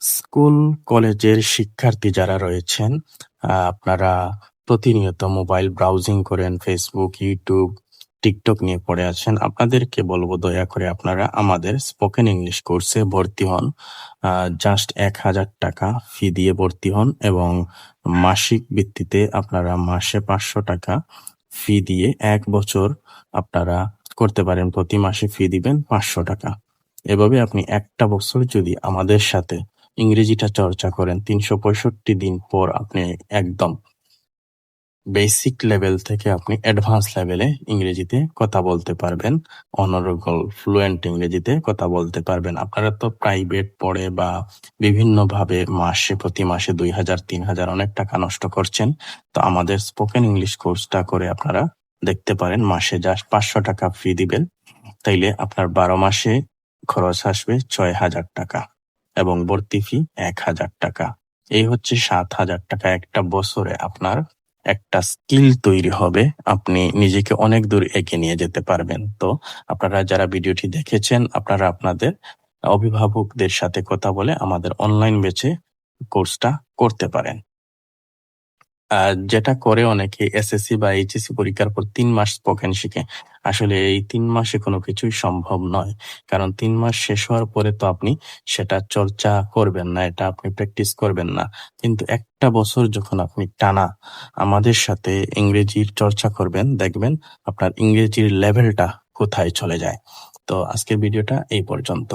School, কলেজের শিক্ষার্থী যারা রয়েছেন, আপনারা প্রতিনিয়ত মোবাইল ব্রাউজিং করেন, Facebook, YouTube, TikTok নিয়ে পড়ে আছেন। আপনাদেরকে বলব দয়া করে আপনারা আমাদের স্পোকেন ইংলিশ কোর্সে ভর্তি হন। জাস্ট ৳১,০০০ ফি দিয়ে ভর্তি হন এবং মাসিক ভিত্তিতে আপনারা মাসে ৳৫০০ ফি দিয়ে ১ বছর আপনারা করতে পারেন। প্রতি মাসে ফি দিবেন ৳৫০০। এভাবে আপনি একটা বছর যদি আমাদের সাথে ইংরেজিটা চর্চা করেন ৩৬৫ দিন পর আপনি একদম বেসিক লেভেল থেকে আপনি অ্যাডভান্স লেভেলে ইংরেজিতে কথা বলতে পারবেন। অনর্গল ফ্লুয়েন্ট ইংরেজিতে কথা বলতে পারবেন। আপনারা তো প্রাইভেট পড়ে বা বিভিন্নভাবে প্রতি মাসে ২,০০০, ৩,০০০ অনেক টাকা নষ্ট করছেন। তো আমাদের স্পোকেন ইংলিশ কোর্সটা করে আপনারা দেখতে পারেন। মাসে জাস্ট ৳৫০০ ফি দিবেন। তাইলে আপনার ১২ মাসে খরচ আসবে ৳৬,০০০ এবং ভর্তি ফি ৳১,০০০। এই হচ্ছে ৳৭,০০০। একটা বছরে আপনার একটা স্কিল তৈরি হবে। আপনি নিজেকে অনেক দূর এগিয়ে নিয়ে যেতে পারবেন। তো আপনারা যারা ভিডিওটি দেখেছেন, আপনারা আপনাদের অভিভাবকদের সাথে কথা বলে আমাদের অনলাইন ব্যাচে কোর্সটা করতে পারেন। যেটা করে অনেকে এসএসসি বা এইচএসসি পরীক্ষার পর ৩ মাস স্পোকেন শিখে। আসলে এই ৩ মাসে কোনো কিছুই সম্ভব নয়। কারণ ৩ মাস শেষ হওয়ার পরে তো আপনি সেটা চর্চা করবেন না, এটা আপনি প্র্যাকটিস করবেন না। কিন্তু একটা বছর যখন আপনি টানা আমাদের সাথে ইংরেজির চর্চা করবেন, দেখবেন আপনার ইংরেজির লেভেলটা কোথায় চলে যায়। তো আজকের ভিডিওটা এই পর্যন্ত।